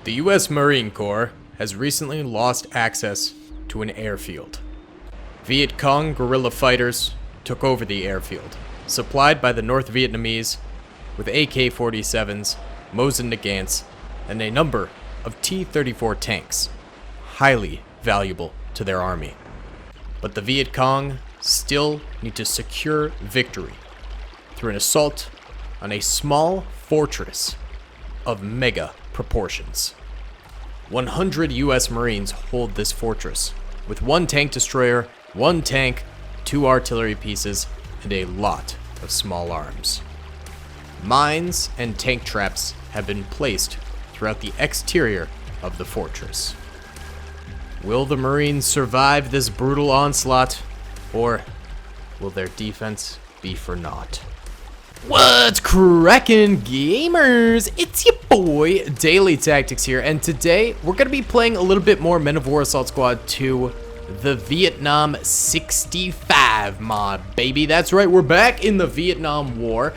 The U.S. Marine Corps has recently lost access to an airfield. Viet Cong guerrilla fighters took over the airfield, supplied by the North Vietnamese with AK-47s, Mosin Nagants, and a number of T-34 tanks, highly valuable to their army. But the Viet Cong still need to secure victory through an assault on a small fortress of mega proportions. 100 U.S. Marines hold this fortress, with one tank destroyer, one tank, 2 artillery pieces, and a lot of small arms. Mines and tank traps have been placed throughout the exterior of the fortress. Will the Marines survive this brutal onslaught, or will their defense be for naught? What's crackin', gamers? It's your boy, Daily Tactics here, and today we're going to be playing a little bit more Men of War Assault Squad 2, the Vietnam 65 mod, baby. That's right, we're back in the Vietnam War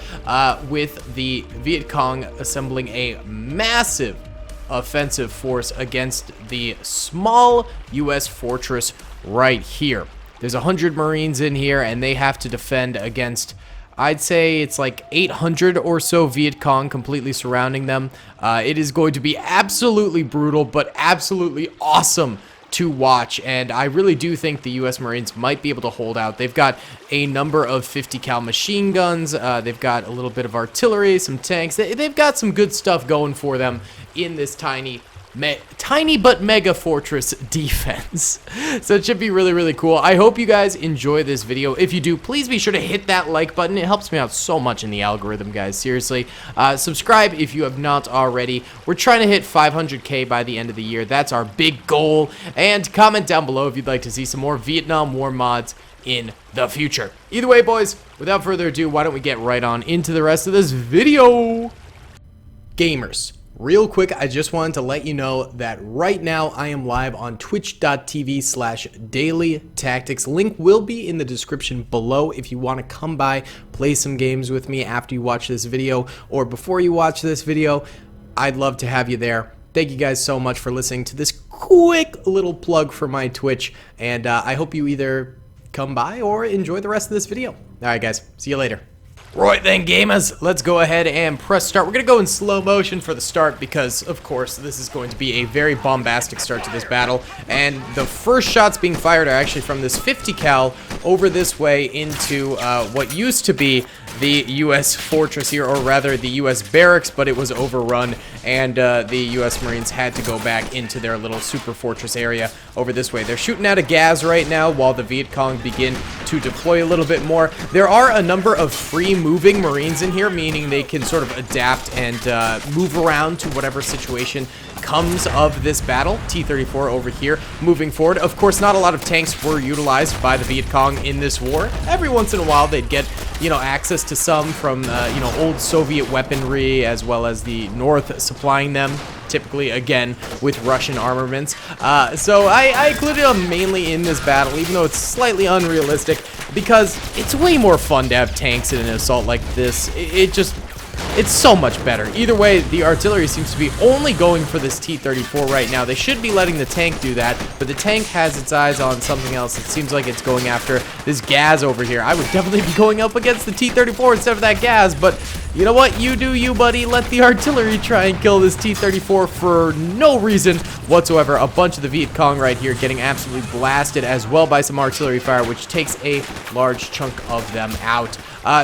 with the Viet Cong assembling a massive offensive force against the small U.S. fortress right here. There's 100 Marines in here, and they have to defend against, I'd say it's like 800 or so Viet Cong completely surrounding them. It is going to be absolutely brutal, but absolutely awesome to watch, and I really do think the U.S. Marines might be able to hold out. They've got a number of 50 cal machine guns. They've got a little bit of artillery, some tanks. They've got some good stuff going for them in this tiny but mega fortress defense. So it should be really, really cool. I hope you guys enjoy this video. If you do, please be sure to hit that like button. It helps me out so much in the algorithm, guys. Seriously. Subscribe if you have not already. We're trying to hit 500K by the end of the year. That's our big goal. And comment down below if you'd like to see some more Vietnam War mods in the future. Either way, boys, without further ado, why don't we get right on into the rest of this video? Gamers. Real quick, I just wanted to let you know that right now I am live on twitch.tv/dailytactics. Link will be in the description below if you want to come by, play some games with me after you watch this video or before you watch this video. I'd love to have you there. Thank you guys so much for listening to this quick little plug for my Twitch, and I hope you either come by or enjoy the rest of this video. Alright guys, see you later. Right then, gamers, let's go ahead and press start. We're going to go in slow motion for the start because, of course, this is going to be a very bombastic start to this battle. And the first shots being fired are actually from this 50 cal over this way into what used to be the U.S. fortress here, or rather the U.S. barracks, but it was overrun, and the U.S. Marines had to go back into their little super fortress area over this way. They're shooting out of gas right now while the Viet Cong begin to deploy a little bit more. There are a number of free moving Marines in here, meaning they can sort of adapt and move around to whatever situation comes of this battle. T-34 over here moving forward. Of course, not a lot of tanks were utilized by the Viet Cong in this war. Every once in a while they'd get, you know, access to some from you know, old Soviet weaponry, as well as the North supplying them, typically again with Russian armaments. So I included them mainly in this battle, even though it's slightly unrealistic, because it's way more fun to have tanks in an assault like this. It's so much better. Either way, the artillery seems to be only going for this T-34 right now. They should be letting the tank do that, but the tank has its eyes on something else. It seems like it's going after this gas over here. I would definitely be going up against the T-34 instead of that gas, but you know what? You do you, buddy. Let the artillery try and kill this T-34 for no reason whatsoever. A bunch of the Viet Cong right here getting absolutely blasted as well by some artillery fire, which takes a large chunk of them out.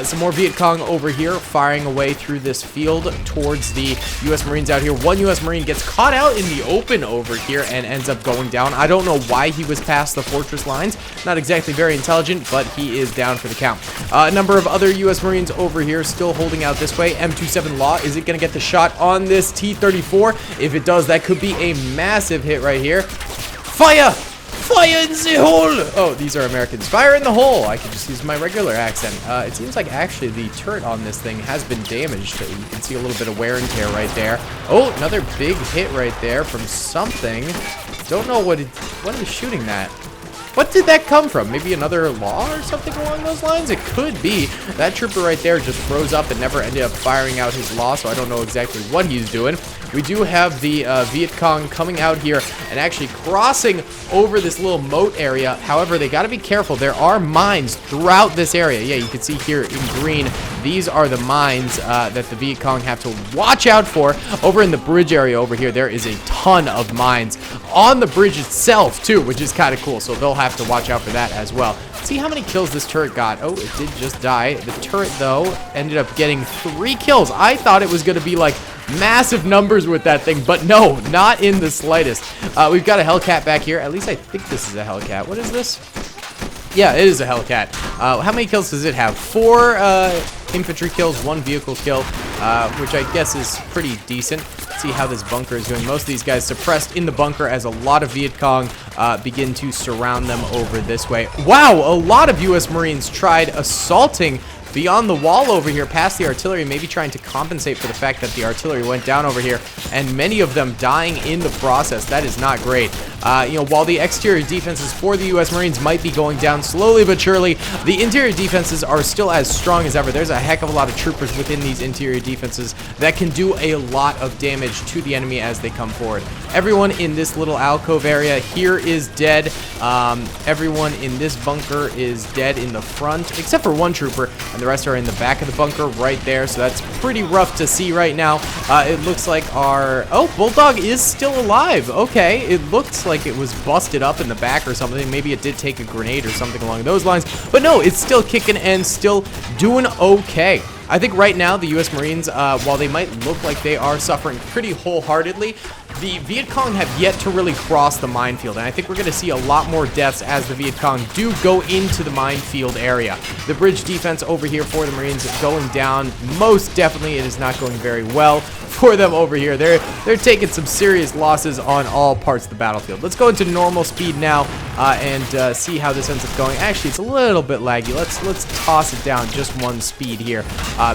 Some more Viet Cong over here firing away through this field towards the U.S. Marines out here. One U.S. Marine gets caught out in the open over here and ends up going down. I don't know why he was past the fortress lines. Not exactly very intelligent, but he is down for the count. A number of other U.S. Marines over here still holding out this way. M27 Law, is it going to get the shot on this T-34? If it does, that could be a massive hit right here. Fire! Fire in the hole! Oh, these are Americans. Fire in the hole! I can just use my regular accent. It seems like actually the turret on this thing has been damaged. You can see a little bit of wear and tear right there. Oh, another big hit right there from something. Don't know what is shooting that. What did that come from? Maybe another law or something along those lines? It could be. That trooper right there just froze up and never ended up firing out his law, so I don't know exactly what he's doing. we do have the Viet Cong coming out here and actually crossing over this little moat area. However, they got to be careful. There are mines throughout this area. Yeah, you can see here in green, these are the mines that the Viet Cong have to watch out for. Over in the bridge area over here, there is a ton of mines on the bridge itself too, which is kind of cool. So they'll have to watch out for that as well. See how many kills this turret got. Oh, it did just die. The turret, though, ended up getting 3 kills. I thought it was going to be, like, massive numbers with that thing, but no, not in the slightest. We've got a Hellcat back here. At least I think this is a Hellcat. What is this? Yeah, it is a Hellcat. How many kills does it have? 4 infantry kills, 1 vehicle kill, which I guess is pretty decent. Let's see how this bunker is doing. Most of these guys suppressed in the bunker as a lot of Viet Cong begin to surround them over this way. Wow, a lot of U.S. Marines tried assaulting beyond the wall over here past the artillery, maybe trying to compensate for the fact that the artillery went down over here, and many of them dying in the process. That is not great. You know, while the exterior defenses for the U.S. Marines might be going down slowly but surely, the interior defenses are still as strong as ever. There's a heck of a lot of troopers within these interior defenses that can do a lot of damage to the enemy as they come forward. Everyone in this little alcove area here is dead. Everyone in this bunker is dead in the front, except for 1 trooper, and the rest are in the back of the bunker right there, so that's pretty rough to see right now. It looks like our... Oh, Bulldog is still alive. Okay, it looks like it was busted up in the back or something. Maybe it did take a grenade or something along those lines, but no, it's still kicking and still doing okay. I think right now the U.S. Marines, while they might look like they are suffering pretty wholeheartedly, the Viet Cong have yet to really cross the minefield, and I think we're going to see a lot more deaths as the Viet Cong do go into the minefield area. The bridge defense over here for the Marines is going down. Most definitely it is not going very well for them over here. They're taking some serious losses on all parts of the battlefield. Let's go into normal speed now and see how this ends up going. Actually, it's a little bit laggy. Let's toss it down just 1 speed here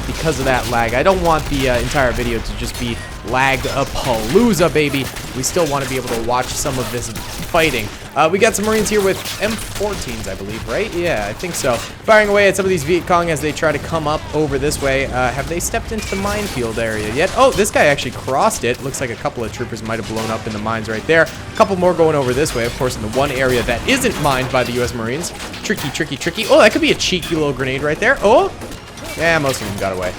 because of that lag. I don't want the entire video to just be lag-a-palooza, baby. We still want to be able to watch some of this fighting. We got some Marines here with M14s, I believe, right? Yeah, I think so. Firing away at some of these Viet Cong as they try to come up over this way. Have they stepped into the minefield area yet? Oh, this guy actually crossed it. Looks like a couple of troopers might have blown up in the mines right there. A couple more going over this way, of course, in the one area that isn't mined by the U.S. Marines. Tricky, tricky, tricky. Oh, that could be a cheeky little grenade right there. Oh, yeah, most of them got away.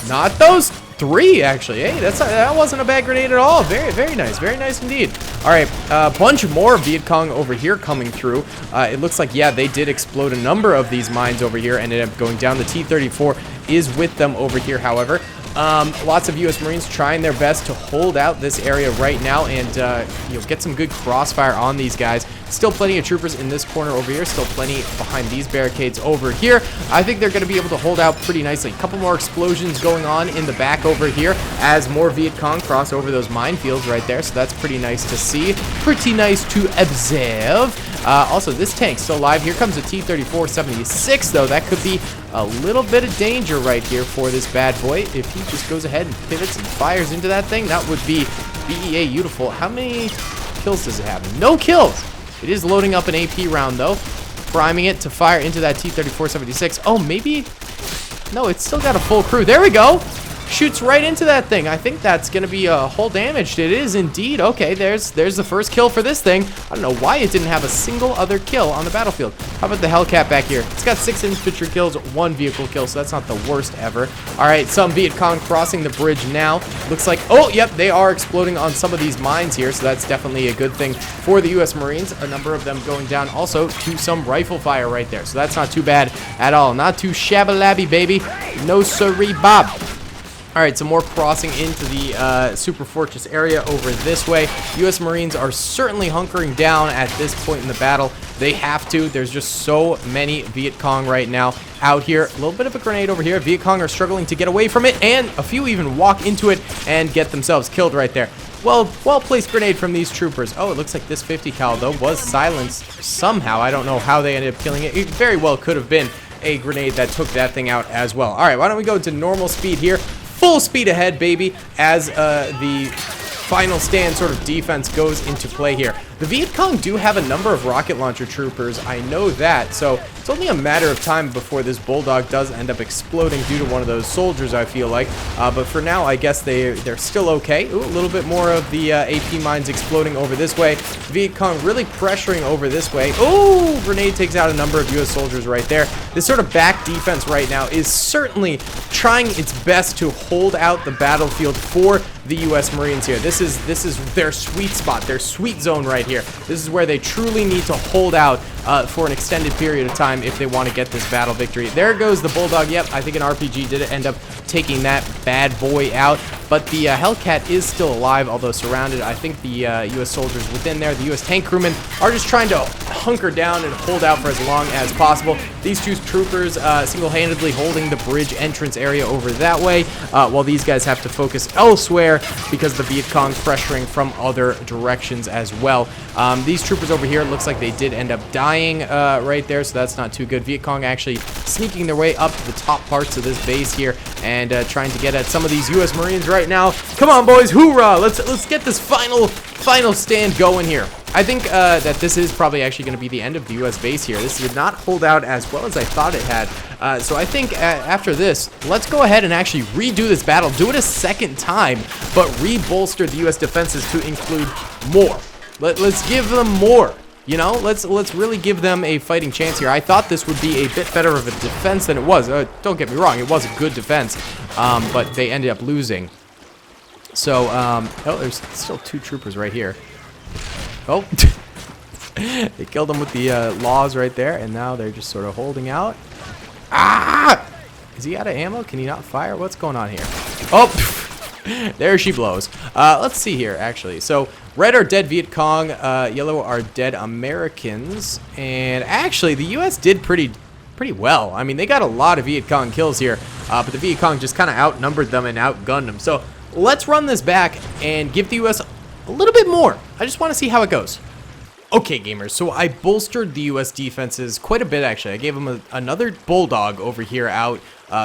Not those 3, actually. Hey, that wasn't a bad grenade at all. Very nice indeed. All right, a bunch more Viet Cong over here coming through. It looks like, yeah, they did explode a number of these mines over here, ended up going down. The T-34 is with them over here, however. Lots of U.S. Marines trying their best to hold out this area right now and you know, get some good crossfire on these guys. Still plenty of troopers in this corner over here. Still plenty behind these barricades over here. I think they're going to be able to hold out pretty nicely. A couple more explosions going on in the back over here as more Viet Cong cross over those minefields right there. So that's pretty nice to see. Pretty nice to observe. Also, this tank's still alive. Here comes a T-34-76, though. That could be a little bit of danger right here for this bad boy. If he just goes ahead and pivots and fires into that thing, that would be BEA beautiful. How many kills does it have? No kills. It is loading up an AP round, though. Priming it to fire into that T-34-76. Oh, maybe? No, it's still got a full crew. There we go. Shoots right into that thing. I think that's going to be hull damaged. It is indeed. Okay, there's the first kill for this thing. I don't know why it didn't have a single other kill on the battlefield. How about the Hellcat back here? It's got 6 infantry kills, 1 vehicle kill, so that's not the worst ever. All right, some Viet Cong crossing the bridge now. Looks like, oh, yep, they are exploding on some of these mines here, so that's definitely a good thing for the U.S. Marines. A number of them going down also to some rifle fire right there, so that's not too bad at all. Not too shabby-labby, baby. No siree, Bob. All right, some more crossing into the Super Fortress area over this way. U.S. Marines are certainly hunkering down at this point in the battle. They have to. There's just so many Viet Cong right now out here. A little bit of a grenade over here. Viet Cong are struggling to get away from it, and a few even walk into it and get themselves killed right there. Well-placed grenade from these troopers. Oh, it looks like this 50 cal, though, was silenced somehow. I don't know how they ended up killing it. It very well could have been a grenade that took that thing out as well. All right, why don't we go to normal speed here? Full speed ahead, baby, as the final stand sort of defense goes into play here. The Viet Cong do have a number of rocket launcher troopers, I know that, so it's only a matter of time before this Bulldog does end up exploding due to one of those soldiers, I feel like. But for now, I guess they're still okay. Ooh, a little bit more of the AP mines exploding over this way. Viet Cong really pressuring over this way. Ooh, grenade takes out a number of US soldiers right there. This sort of back defense right now is certainly trying its best to hold out the battlefield for the US Marines here. This is their sweet spot, their sweet zone right here. This is where they truly need to hold out for an extended period of time if they want to get this battle victory. There goes the Bulldog. Yep, I think an RPG did end up taking that bad boy out, but the Hellcat is still alive, although surrounded. I think the US soldiers within there, the US tank crewmen, are just trying to hunker down and hold out for as long as possible. These two troopers single-handedly holding the bridge entrance area over that way, while these guys have to focus elsewhere because the Viet Cong pressuring from other directions as well. These troopers over here, looks like they did end up dying right there, so that's not too good. Viet Cong actually sneaking their way up to the top parts of this base here and trying to get at some of these US Marines right now. Come on, boys, hoorah! Let's get this final stand going here. I think that this is probably actually going to be the end of the US base here. This did not hold out as well as I thought it had. So I think after this, let's go ahead and actually redo this battle. Do it a second time, but re-bolster the US defenses to include more. Let's give them more. You know, let's really give them a fighting chance here. I thought this would be a bit better of a defense than it was. Don't get me wrong, it was a good defense, but they ended up losing. So, oh, there's still two troopers right here. Oh, they killed them with the laws right there, and now they're just sort of holding out. Ah! Is he out of ammo? Can he not fire? What's going on here? Oh, there she blows. Let's see here, actually. So, red are dead Viet Cong, yellow are dead Americans, and actually, the U.S. did pretty well. I mean, they got a lot of Viet Cong kills here, but the Viet Cong just kind of outnumbered them and outgunned them. So, let's run this back and give the U.S. a little bit more. I just want to see how it goes. Okay, gamers, so I bolstered the U.S. defenses quite a bit, actually. I gave them another Bulldog over here out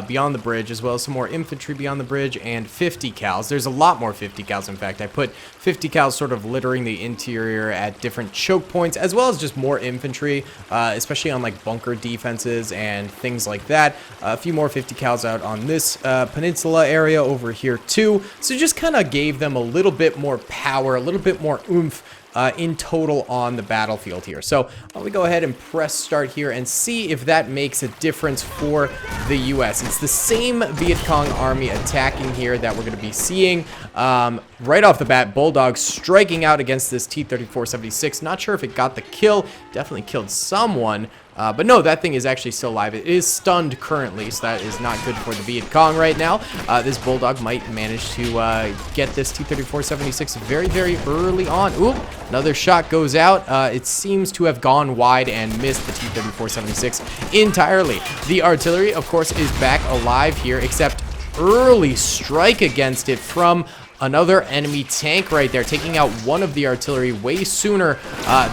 beyond the bridge, as well as some more infantry beyond the bridge, and 50 cals. There's a lot more 50 cals, in fact. I put 50 cals sort of littering the interior at different choke points, as well as just more infantry, especially on, like, bunker defenses and things like that. A few more 50 cals out on this peninsula area over here, too. So just kind of gave them a little bit more power, a little bit more oomph in total on the battlefield here. So let me go ahead and press start here and see if that makes a difference for the US. It's the same Viet Cong army attacking here that we're going to be seeing. Right off the bat, Bulldog striking out against this T-34-76. Not sure if it got the kill. Definitely killed someone. But no, that thing is actually still alive. It is stunned currently, so that is not good for the Viet Cong right now. This Bulldog might manage to get this T-34-76 very, very early on. Ooh, another shot goes out. It seems to have gone wide and missed the T-34-76 entirely. The artillery, of course, is back alive here, except early strike against it from another enemy tank right there, taking out one of the artillery way sooner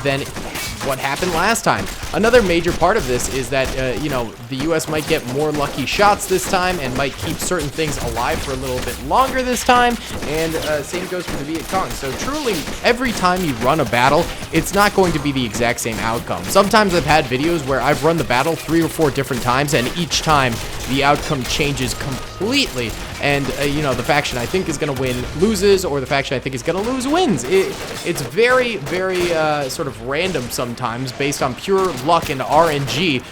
than what happened last time. Another major part of this is that, you know, the U.S. might get more lucky shots this time and might keep certain things alive for a little bit longer this time, and same goes for the Viet Cong. So truly, every time you run a battle, it's not going to be the exact same outcome. Sometimes I've had videos where I've run the battle 3 or 4 different times, and each time the outcome changes completely, and, you know, the faction I think is going to win loses, or the faction I think is going to lose wins. It's very, very sort of random sometimes, based on pure luck and RNG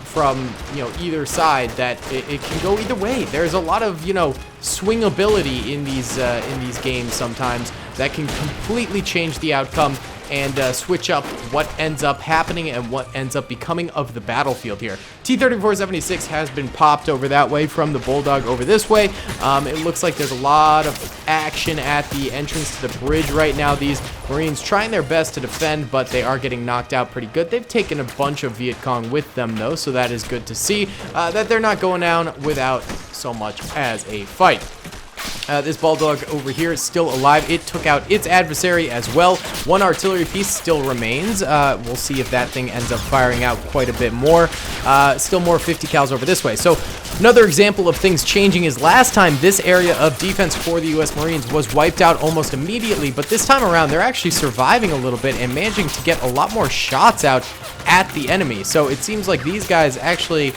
from, you know, either side, that it can go either way. There's a lot of, you know, swingability in these games sometimes that can completely change the outcome and switch up what ends up happening and what ends up becoming of the battlefield here. T-34-76 has been popped over that way from the Bulldog over this way. It looks like there's a lot of action at the entrance to the bridge right now. These Marines trying their best to defend, but they are getting knocked out pretty good. They've taken a bunch of Viet Cong with them, though, so that is good to see that they're not going down without so much as a fight. This bulldog over here is still alive. It took out its adversary as well. One artillery piece still remains. We'll see if that thing ends up firing out quite a bit more. Still more 50 cals over this way. So another example of things changing is last time this area of defense for the U.S. Marines was wiped out almost immediately, but this time around they're actually surviving a little bit and managing to get a lot more shots out at the enemy. So it seems like these guys actually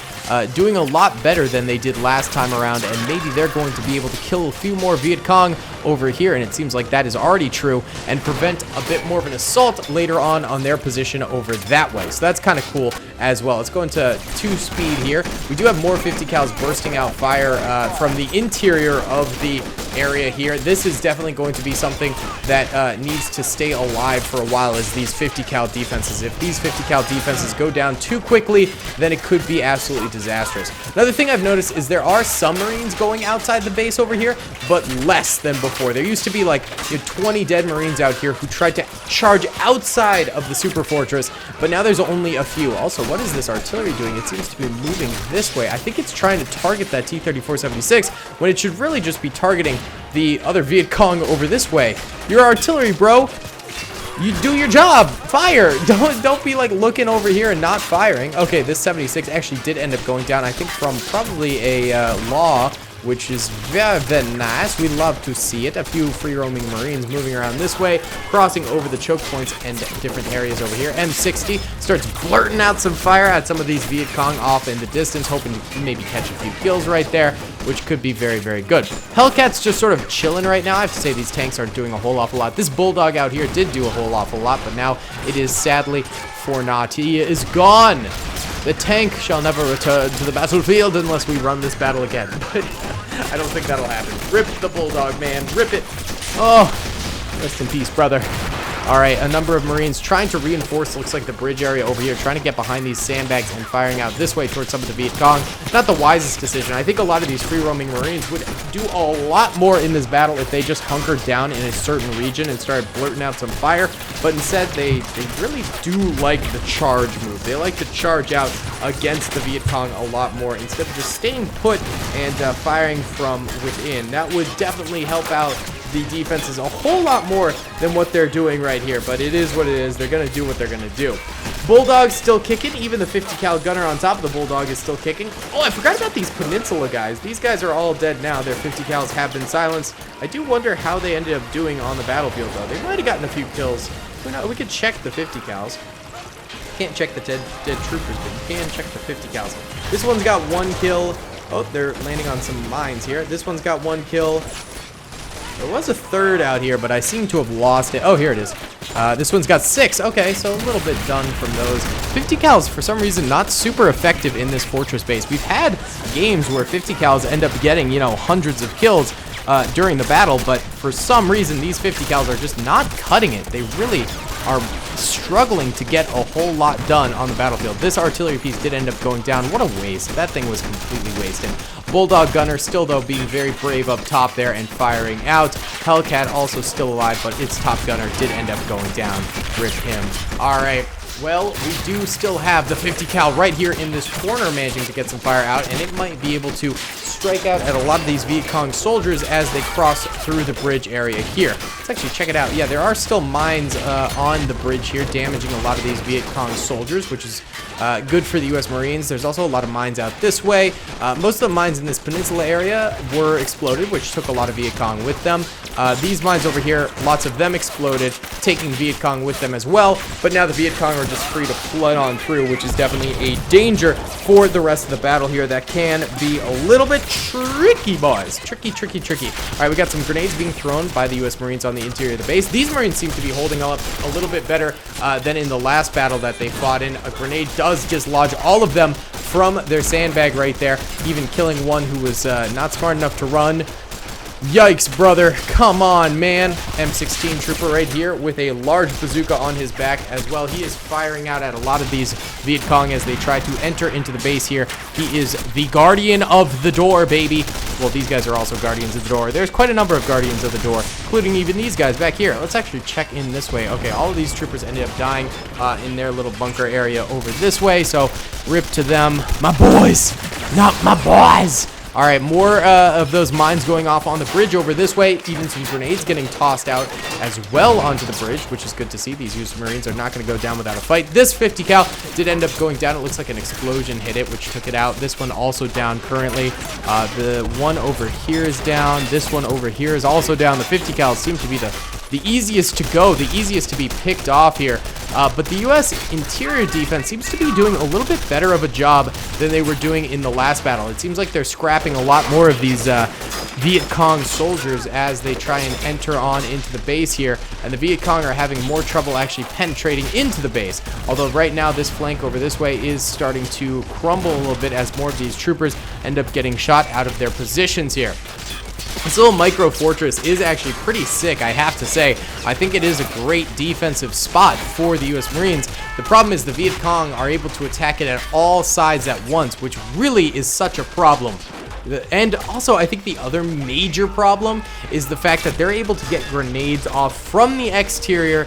doing a lot better than they did last time around, and maybe they're going to be able to kill a few more Viet Cong over here, and it seems like that is already true, and prevent a bit more of an assault later on their position over that way. So that's kind of cool as well. Let's go into 2 speed here. We do have more 50 cals bursting out fire from the interior of the area here. This is definitely going to be something that needs to stay alive for a while, as these 50 cal defenses. If these 50 cal defenses go down too quickly, then it could be absolutely disastrous. Another thing I've noticed is there are some Marines going outside the base over here, but less than before. There used to be like 20 dead Marines out here who tried to charge outside of the super fortress, but now there's only a few. Also, what is this artillery doing? It seems to be moving this way. I think it's trying to target that T-3476 when it should really just be targeting the other Viet Cong over this way. Your artillery, bro. You do your job. Fire. Don't be like looking over here and not firing. Okay, this 76 actually did end up going down, I think, from probably a law, which is very, very nice. We love to see it. A few free-roaming Marines moving around this way, crossing over the choke points and different areas over here. M60 starts blurting out some fire at some of these Viet Cong off in the distance, hoping to maybe catch a few kills right there, which could be very, very good. Hellcat's just sort of chilling right now. I have to say these tanks aren't doing a whole awful lot. This bulldog out here did do a whole awful lot, but now it is sadly for naught. He is gone. The tank shall never return to the battlefield unless we run this battle again. But I don't think that'll happen. Rip the bulldog, man. Rip it. Oh, rest in peace, brother. All right, a number of Marines trying to reinforce, looks like the bridge area over here, trying to get behind these sandbags and firing out this way towards some of the Viet Cong. Not the wisest decision. I think a lot of these free-roaming Marines would do a lot more in this battle if they just hunkered down in a certain region and started blurting out some fire, but instead they really do like the charge move. They like to charge out against the Viet Cong a lot more instead of just staying put and firing from within. That would definitely help out the defenses a whole lot more than what they're doing right here, but it is what it is. They're gonna do what they're gonna do. Bulldog's still kicking. Even the 50 cal gunner on top of the Bulldog is still kicking. Oh, I forgot about these Peninsula guys. These guys are all dead now. Their 50 cals have been silenced. I do wonder how they ended up doing on the battlefield, though. They might have gotten a few kills. We could check the 50 cals. Can't check the dead troopers, but you can check the 50 cals. This one's got 1 kill. Oh, they're landing on some mines here. This one's got 1 kill. There was a third out here, but I seem to have lost it. Oh, here it is. This one's got 6. Okay, so a little bit done from those. 50 cals, for some reason, not super effective in this fortress base. We've had games where 50 cals end up getting, hundreds of kills during the battle, but for some reason, these 50 cals are just not cutting it. They really are struggling to get a whole lot done on the battlefield. This artillery piece did end up going down. What a waste. That thing was completely wasted. Bulldog gunner still, though, being very brave up top there and firing out. Hellcat also still alive, but its top gunner did end up going down. Rip him. All right. Well, we do still have the 50 cal right here in this corner managing to get some fire out, and it might be able to strike out at a lot of these Viet Cong soldiers as they cross through the bridge area here. Let's actually check it out. Yeah, there are still mines on the bridge here, damaging a lot of these Viet Cong soldiers, which is good for the U.S. Marines. There's also a lot of mines out this way. Most of the mines in this peninsula area were exploded, which took a lot of Viet Cong with them. These mines over here, lots of them exploded, taking Viet Cong with them as well, but now the Viet Cong are just free to flood on through, which is definitely a danger for the rest of the battle here. That can be a little bit tricky, boys. Tricky, tricky, tricky. All right, we got some grenades being thrown by the U.S. Marines on the interior of the base. These Marines seem to be holding up a little bit better than in the last battle that they fought in. A grenade does dislodge all of them from their sandbag right there, even killing one who was not smart enough to run. Yikes, brother. Come on, man. M16 trooper right here with a large bazooka on his back as well. He is firing out at a lot of these Viet Cong as they try to enter into the base here. He is the guardian of the door, baby. Well, these guys are also guardians of the door. There's quite a number of guardians of the door, including even these guys back here. Let's actually check in this way. Okay, all of these troopers ended up dying in their little bunker area over this way, so rip to them. My boys, not my boys. All right, more of those mines going off on the bridge over this way. Even some grenades getting tossed out as well onto the bridge, which is good to see. These US Marines are not going to go down without a fight. This 50 cal did end up going down. It looks like an explosion hit it, which took it out. This one also down currently. The one over here is down. This one over here is also down. The 50 cal seems to be the easiest to go, the easiest to be picked off here. But the U.S. interior defense seems to be doing a little bit better of a job than they were doing in the last battle. It seems like they're scrapping a lot more of these Viet Cong soldiers as they try and enter on into the base here. And the Viet Cong are having more trouble actually penetrating into the base. Although right now this flank over this way is starting to crumble a little bit as more of these troopers end up getting shot out of their positions here. This little micro fortress is actually pretty sick, I have to say. I think it is a great defensive spot for the US Marines. The problem is the Viet Cong are able to attack it at all sides at once, which really is such a problem. And also, I think the other major problem is the fact that they're able to get grenades off from the exterior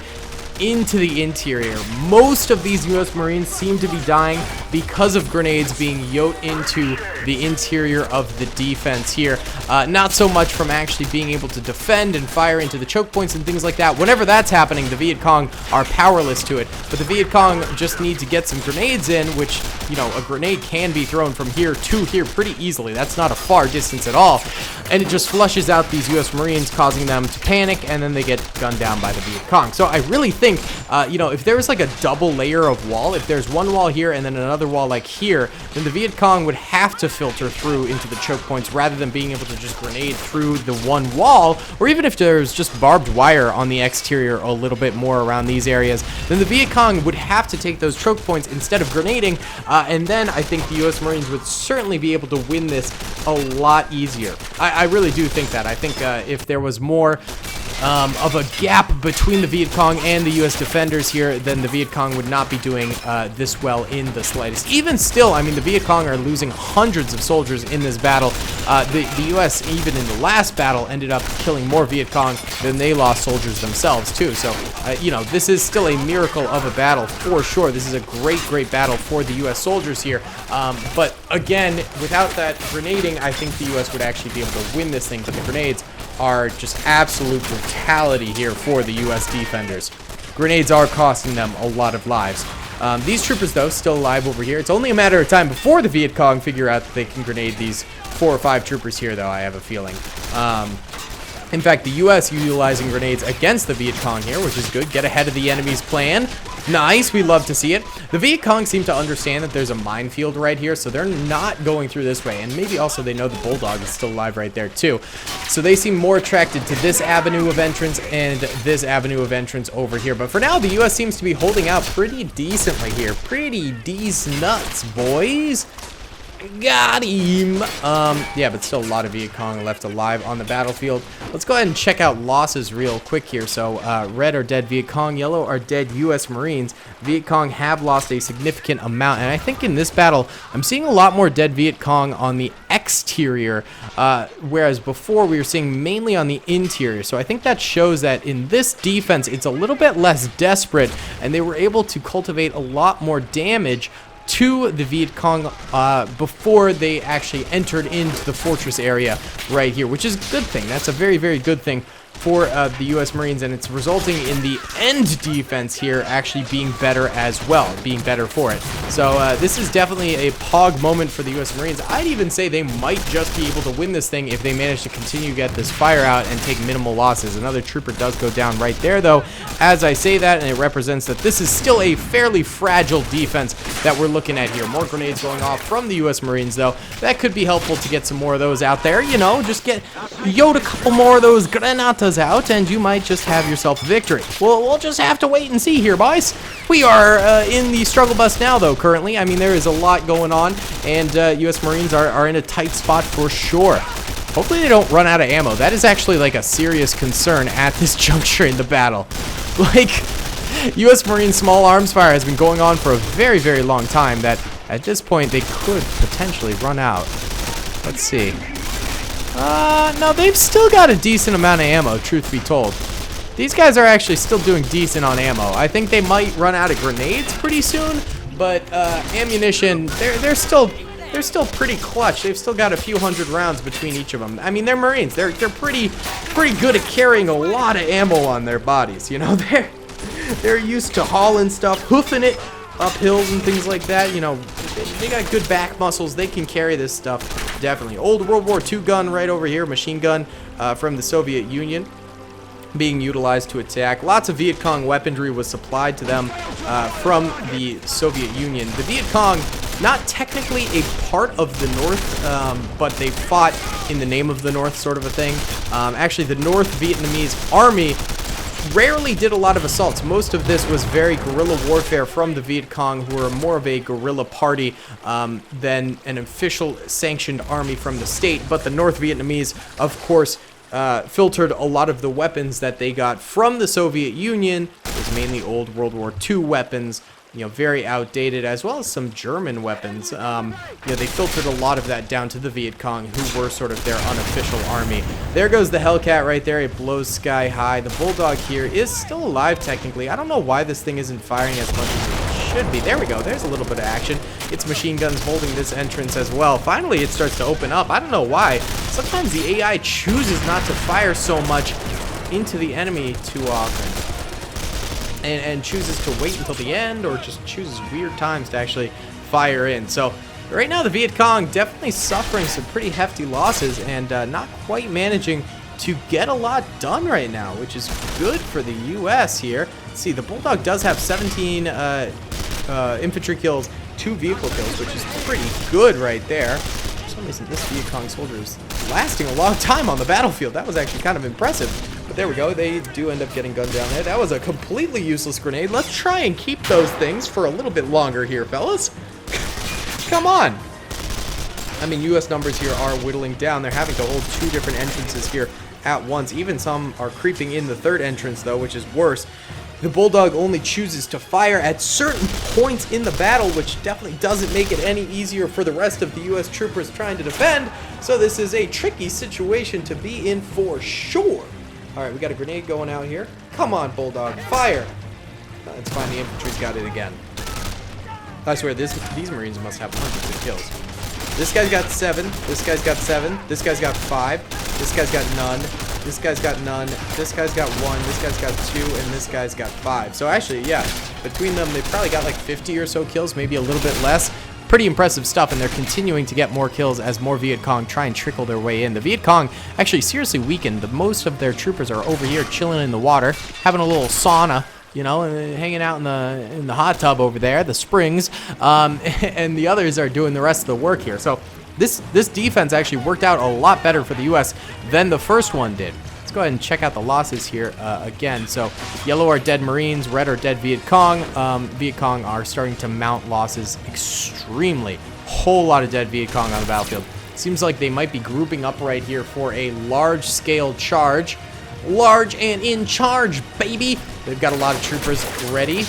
into the interior. Most of these US Marines seem to be dying because of grenades being yoked into the interior of the defense here. Not so much from actually being able to defend and fire into the choke points and things like that. Whenever that's happening, the Viet Cong are powerless to it. But the Viet Cong just need to get some grenades in, which, you know, a grenade can be thrown from here to here pretty easily. That's not a far distance at all. And it just flushes out these US Marines, causing them to panic, and then they get gunned down by the Viet Cong. So I really think, you know, if there was like a double layer of wall, if there's one wall here and then another wall like here, then the Viet Cong would have to filter through into the choke points rather than being able to just grenade through the one wall. Or even if there's just barbed wire on the exterior a little bit more around these areas, then the Viet Cong would have to take those choke points instead of grenading, and then I think the US Marines would certainly be able to win this a lot easier. I really do think that. I think if there was more of a gap between the Viet Cong and the U.S. defenders here, then the Viet Cong would not be doing this well in the slightest. Even still, I mean, the Viet Cong are losing hundreds of soldiers in this battle. The U.S., even in the last battle, ended up killing more Viet Cong than they lost soldiers themselves, too. So, you know, this is still a miracle of a battle for sure. This is a great, great battle for the U.S. soldiers here. But again, without that grenading, I think the U.S. would actually be able to win this thing, but the grenades are just absolute brutality here for the U.S. defenders. Grenades are costing them a lot of lives. These troopers, though, still alive over here. It's only a matter of time before the Viet Cong figure out that they can grenade these 4 or 5 troopers here, though, I have a feeling. In fact, the U.S. utilizing grenades against the Viet Cong here, which is good. Get ahead of the enemy's plan. Nice, we love to see it. The Viet Cong seem to understand that there's a minefield right here, so they're not going through this way. And maybe also they know the Bulldog is still alive right there too. So they seem more attracted to this avenue of entrance and this avenue of entrance over here. But for now, the U.S. seems to be holding out pretty decently here. Pretty decent nuts, boys. Got him. Yeah, but still a lot of Viet Cong left alive on the battlefield. Let's go ahead and check out losses real quick here. So red are dead Viet Cong, yellow are dead US Marines. Viet Cong have lost a significant amount, and I think in this battle I'm seeing a lot more dead Viet Cong on the exterior, whereas before we were seeing mainly on the interior. So I think that shows that in this defense it's a little bit less desperate, and they were able to cultivate a lot more damage to the Viet Cong before they actually entered into the fortress area right here, which is a good thing. That's a very, very good thing for the U.S. Marines, and it's resulting in the end defense here actually being better as well, being better for it. So this is definitely a pog moment for the U.S. Marines. I'd even say they might just be able to win this thing if they manage to continue to get this fire out and take minimal losses. Another trooper does go down right there, though, as I say that, and it represents that this is still a fairly fragile defense that we're looking at here. More grenades going off from the U.S. Marines, though. That could be helpful to get some more of those out there. You know, just get a couple more of those granatas out, and you might just have yourself a victory. Well, we'll just have to wait and see here, boys. We are in the struggle bus now, though, currently. I mean, there is a lot going on, and U.S. Marines are in a tight spot for sure. Hopefully they don't run out of ammo. That is actually, like, a serious concern at this juncture in the battle. Like, U.S. Marine small arms fire has been going on for a very, very long time that at this point they could potentially run out. Let's see. No, they've still got a decent amount of ammo, truth be told. These guys are actually still doing decent on ammo. I think they might run out of grenades pretty soon, but ammunition, they're still they're still pretty clutch. They've still got a few hundred rounds between each of them. I mean, they're Marines. They're pretty good at carrying a lot of ammo on their bodies. You know, they're used to hauling stuff, hoofing it up hills and things like that. You know, they got good back muscles. They can carry this stuff, definitely. Old World War II gun right over here, machine gun from the Soviet Union, being utilized to attack. Lots of Viet Cong weaponry was supplied to them from the Soviet Union. The Viet Cong, not technically a part of the North, but they fought in the name of the North, sort of a thing. Actually, the North Vietnamese Army rarely did a lot of assaults. Most of this was very guerrilla warfare from the Viet Cong, who were more of a guerrilla party than an official sanctioned army from the state. But the North Vietnamese, of course, filtered a lot of the weapons that they got from the Soviet Union. It was mainly old World War II weapons, you know, very outdated, as well as some German weapons. You know, they filtered a lot of that down to the Viet Cong, who were sort of their unofficial army. There goes the Hellcat right there. It blows sky high. The Bulldog here is still alive, technically. I don't know why this thing isn't firing as much as it should be. There we go. There's a little bit of action. Its machine guns holding this entrance as well. Finally, it starts to open up. I don't know why. Sometimes the AI chooses not to fire so much into the enemy too often. And chooses to wait until the end, or just chooses weird times to actually fire in. So right now the Viet Cong definitely suffering some pretty hefty losses, and not quite managing to get a lot done right now, which is good for the US here. Let's see, the Bulldog does have 17 infantry kills, 2 vehicle kills, which is pretty good right there. For some reason, this Viet Cong soldier is lasting a long time on the battlefield. That was actually kind of impressive. But there we go. They do end up getting gunned down there. That was a completely useless grenade. Let's try and keep those things for a little bit longer here, fellas. Come on. I mean, U.S. numbers here are whittling down. They're having to hold 2 different entrances here at once. Even some are creeping in the 3rd entrance, though, which is worse. The Bulldog only chooses to fire at certain points in the battle, which definitely doesn't make it any easier for the rest of the U.S. troopers trying to defend. So this is a tricky situation to be in for sure. All right, we got a grenade going out here. Come on, Bulldog, fire. It's fine, the infantry's got it again. I swear, these Marines must have hundreds of kills. This guy's got 7, this guy's got 7, this guy's got 5, this guy's got none, this guy's got none, this guy's got 1, this guy's got 2, and this guy's got 5. So actually, yeah, between them, they've probably got like 50 or so kills, maybe a little bit less. Pretty impressive stuff, and they're continuing to get more kills as more Viet Cong try and trickle their way in. The Viet Cong actually seriously weakened. Most of their troopers are over here chilling in the water, having a little sauna, you know, and hanging out in the hot tub over there, the springs, and the others are doing the rest of the work here. So this defense actually worked out a lot better for the U.S. than the first one did. Let's go ahead and check out the losses here again. So yellow are dead Marines, red are dead Viet Cong. Viet Cong are starting to mount losses extremely. Whole lot of dead Viet Cong on the battlefield. Seems like they might be grouping up right here for a large-scale charge. Large and in charge, baby! They've got a lot of troopers ready.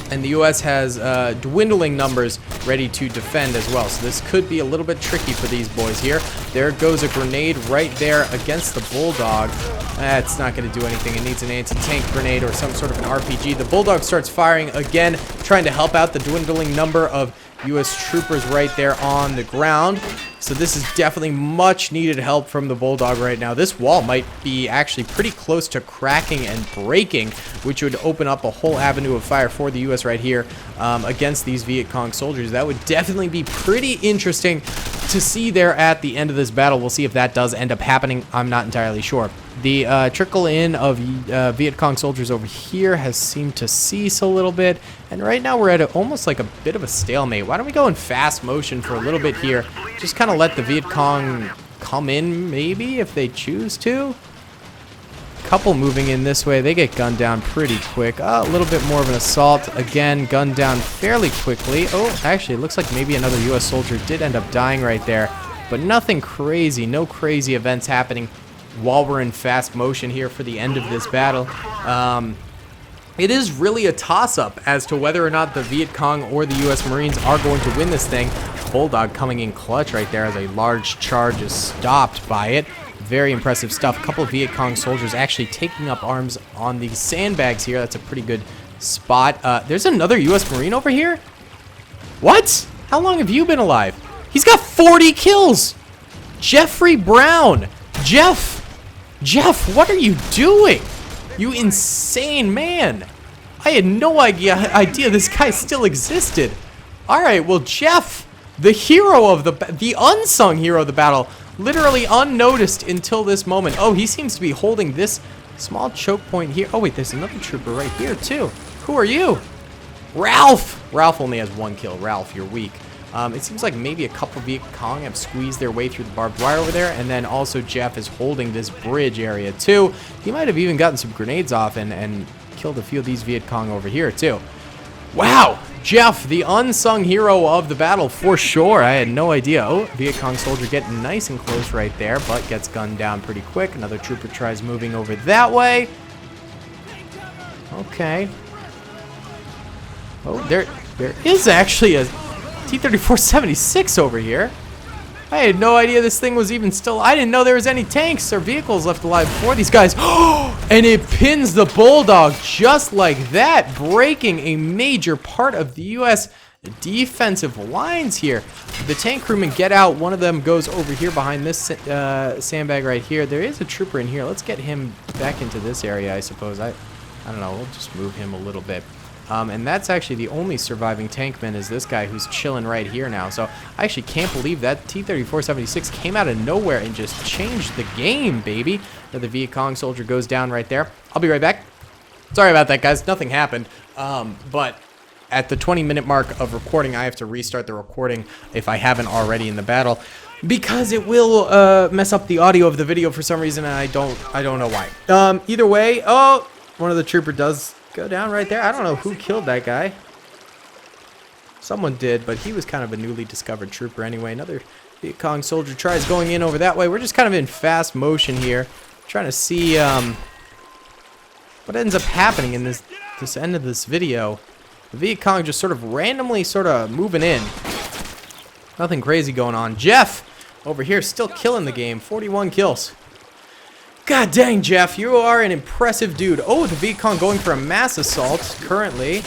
And the U.S. has dwindling numbers ready to defend as well. So this could be a little bit tricky for these boys here. There goes a grenade right there against the Bulldog. That's not going to do anything. It needs an anti-tank grenade or some sort of an RPG. The Bulldog starts firing again, trying to help out the dwindling number of U.S. troopers right there on the ground. So this is definitely much needed help from the Bulldog right now. This wall might be actually pretty close to cracking and breaking, which would open up a whole avenue of fire for the U.S. right here against these Viet Cong soldiers. That would definitely be pretty interesting to see there at the end of this battle. We'll see if that does end up happening. I'm not entirely sure. The trickle in of Viet Cong soldiers over here has seemed to cease a little bit. And right now we're at almost like a bit of a stalemate. Why don't we go in fast motion for a little bit here? Just kind of let the Viet Cong come in, maybe, if they choose to. Couple moving in this way. They get gunned down pretty quick. A little bit more of an assault. Again, gunned down fairly quickly. Oh, actually, it looks like maybe another U.S. soldier did end up dying right there. But nothing crazy. No crazy events happening while we're in fast motion here for the end of this battle. It is really a toss-up as to whether or not the Viet Cong or the U.S. Marines are going to win this thing. Bulldog coming in clutch right there as a large charge is stopped by it. Very impressive stuff. A couple of Viet Cong soldiers actually taking up arms on these sandbags here. That's a pretty good spot. There's another U.S. Marine over here? What? How long have you been alive? He's got 40 kills. Jeffrey Brown. Jeff, what are you doing? You insane man. I had no idea this guy still existed. All right, well, Jeff, the hero of the unsung hero of the battle, literally unnoticed until this moment. Oh, he seems to be holding this small choke point here. Oh, wait, there's another trooper right here, too. Who are you? Ralph. Ralph only has 1 kill. Ralph, you're weak. It seems like maybe a couple Viet Cong have squeezed their way through the barbed wire over there, and then also Jeff is holding this bridge area, too. He might have even gotten some grenades off and killed a few of these Viet Cong over here, too. Wow. Jeff, the unsung hero of the battle, for sure. I had no idea. Oh, Viet Cong soldier getting nice and close right there, but gets gunned down pretty quick. Another trooper tries moving over that way. Okay. Oh, there is actually a T-34-76 over here. I had no idea this thing was even still. I didn't know there was any tanks or vehicles left alive for these guys. And it pins the Bulldog just like that, breaking a major part of the U.S. defensive lines here. The tank crewmen get out. One of them goes over here behind this sandbag right here. There is a trooper in here. Let's get him back into this area, I suppose. I don't know. We'll just move him a little bit. And that's actually the only surviving tankman is this guy who's chilling right here now. So I actually can't believe that T-34-76 came out of nowhere and just changed the game, baby. The Viet Cong soldier goes down right there. I'll be right back. Sorry about that, guys. Nothing happened. But at the 20-minute mark of recording, I have to restart the recording if I haven't already in the battle, because it will mess up the audio of the video for some reason, and I don't know why. Either way, oh, one of the trooper does go down right there. I don't know who killed that guy. Someone did, but he was kind of a newly discovered trooper anyway. Another Viet Cong soldier tries going in over that way. We're just kind of in fast motion here, trying to see what ends up happening in this end of this video. The Viet Cong just sort of randomly moving in. Nothing crazy going on. Jeff over here still killing the game. 41 kills. God dang, Jeff, you are an impressive dude. Oh, the Viet Cong going for a mass assault currently.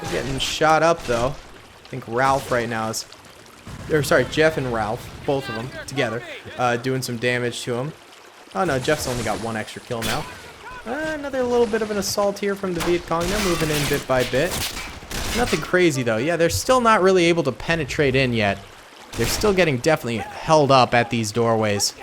They're getting shot up, though. I think Ralph right now is... Or, sorry, Jeff and Ralph, both of them together, doing some damage to him. Oh, no, Jeff's only got 1 extra kill now. Another little bit of an assault here from the Viet Cong. They're moving in bit by bit. Nothing crazy, though. Yeah, they're still not really able to penetrate in yet. They're still getting definitely held up at these doorways.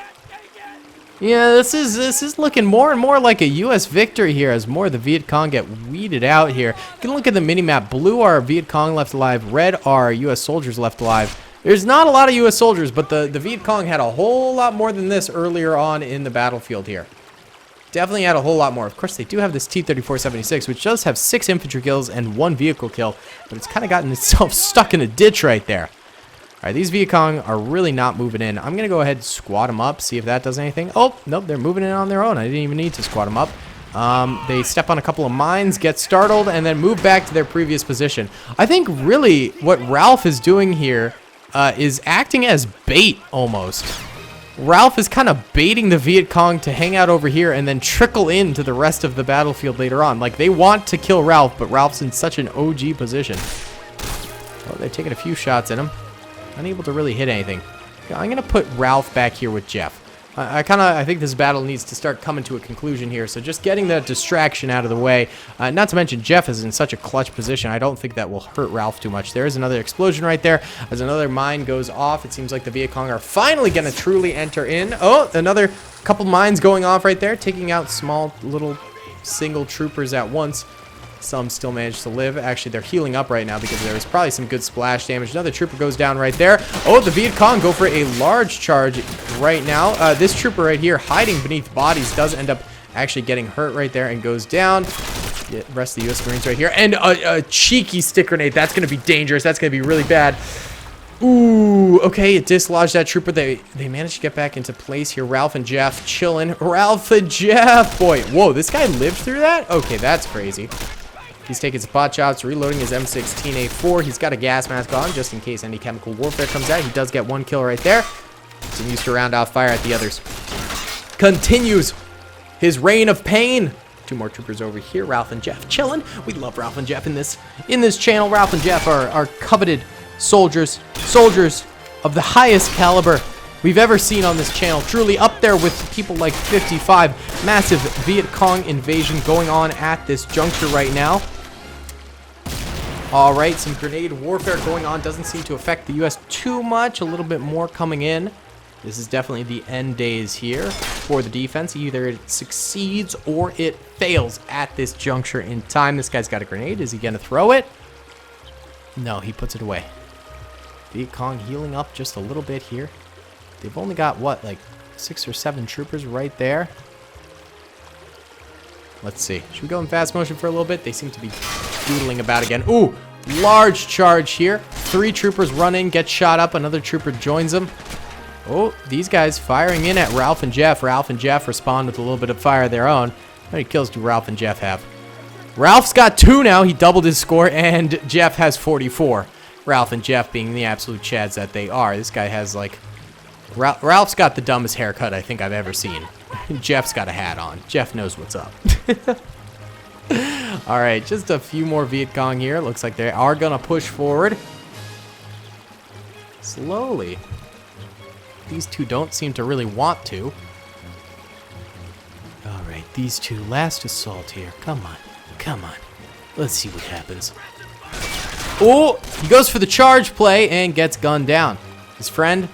Yeah, this is looking more and more like a U.S. victory here as more of the Viet Cong get weeded out here. You can look at the minimap. Blue are Viet Cong left alive. Red are U.S. soldiers left alive. There's not a lot of U.S. soldiers, but the Viet Cong had a whole lot more than this earlier on in the battlefield here. Definitely had a whole lot more. Of course, they do have this T-34-76, which does have 6 infantry kills and 1 vehicle kill, but it's kind of gotten itself stuck in a ditch right there. All right, these Viet Cong are really not moving in. I'm going to go ahead and squat them up, see if that does anything. Oh, nope, they're moving in on their own. I didn't even need to squat them up. They step on a couple of mines, get startled, and then move back to their previous position. I think really what Ralph is doing here is acting as bait almost. Ralph is kind of baiting the Viet Cong to hang out over here and then trickle into the rest of the battlefield later on. Like, they want to kill Ralph, but Ralph's in such an OG position. Well, they're taking a few shots at him. Unable to really hit anything. I'm going to put Ralph back here with Jeff. I think this battle needs to start coming to a conclusion here, so just getting the distraction out of the way. Not to mention, Jeff is in such a clutch position. I don't think that will hurt Ralph too much. There is another explosion right there. As another mine goes off, it seems like the Viet Cong are finally going to truly enter in. Oh, another couple mines going off right there, taking out small little single troopers at once. Some still managed to live. Actually, they're healing up right now because there was probably some good splash damage. Another trooper goes down right there. Oh, the Viet Cong go for a large charge right now. This trooper right here, hiding beneath bodies, does end up actually getting hurt right there and goes down. The rest of the U.S. Marines right here. And a cheeky stick grenade. That's going to be dangerous. That's going to be really bad. Ooh, okay, it dislodged that trooper. They managed to get back into place here. Ralph and Jeff chilling. Ralph and Jeff. Boy, whoa, this guy lived through that? Okay, that's crazy. He's taking some pot shots, reloading his M16A4. He's got a gas mask on just in case any chemical warfare comes out. He does get 1 kill right there. Continues to round off fire at the others. Continues his reign of pain. 2 more troopers over here. Ralph and Jeff chilling. We love Ralph and Jeff in this channel. Ralph and Jeff are coveted soldiers of the highest caliber we've ever seen on this channel. Truly up there with people like 55. Massive Viet Cong invasion going on at this juncture right now. Alright, some grenade warfare going on. Doesn't seem to affect the U.S. too much. A little bit more coming in. This is definitely the end days here for the defense. Either it succeeds or it fails at this juncture in time. This guy's got a grenade. Is he going to throw it? No, he puts it away. Viet Cong healing up just a little bit here. They've only got, what, like 6 or 7 troopers right there? Let's see. Should we go in fast motion for a little bit? They seem to be doodling about again. Ooh, large charge here. 3 troopers run in, get shot up. Another trooper joins them. Oh, these guys firing in at Ralph and Jeff. Ralph and Jeff respond with a little bit of fire of their own. How many kills do Ralph and Jeff have? Ralph's got 2 now. He doubled his score, and Jeff has 44. Ralph and Jeff being the absolute chads that they are. This guy has, like... Ralph's got the dumbest haircut I think I've ever seen. Jeff's got a hat on. Jeff knows what's up. Alright, just a few more Viet Cong here. Looks like they are going to push forward. Slowly. These two don't seem to really want to. Alright, these two. Last assault here. Come on. Come on. Let's see what happens. Oh! He goes for the charge play and gets gunned down. His friend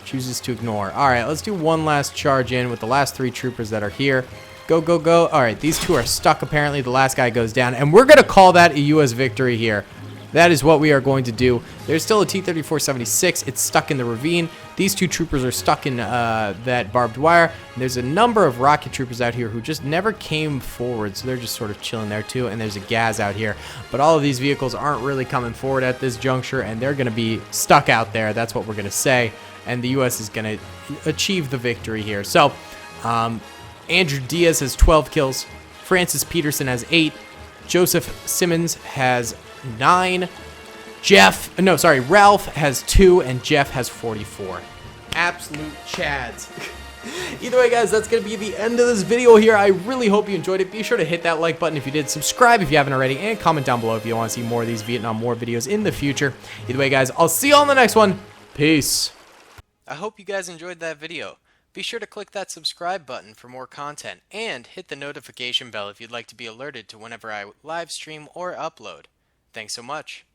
chooses to ignore. Alright, let's do one last charge in with the last 3 troopers that are here. Go, go, go. Alright, these 2 are stuck apparently. The last guy goes down. And we're going to call that a U.S. victory here. That is what we are going to do. There's still a T-34-76. It's stuck in the ravine. These 2 troopers are stuck in that barbed wire. And there's a number of rocket troopers out here who just never came forward. So they're just sort of chilling there too. And there's a Gaz out here. But all of these vehicles aren't really coming forward at this juncture. And they're going to be stuck out there. That's what we're going to say. And the U.S. is going to achieve the victory here. So, Andrew Diaz has 12 kills. Francis Peterson has 8. Joseph Simmons has 9. Ralph has 2, and Jeff has 44. Absolute chads. Either way, guys, that's going to be the end of this video here. I really hope you enjoyed it. Be sure to hit that like button if you did. Subscribe if you haven't already, and comment down below if you want to see more of these Vietnam War videos in the future. Either way, guys, I'll see you on the next one. Peace. I hope you guys enjoyed that video. Be sure to click that subscribe button for more content, and hit the notification bell if you'd like to be alerted to whenever I live stream or upload. Thanks so much.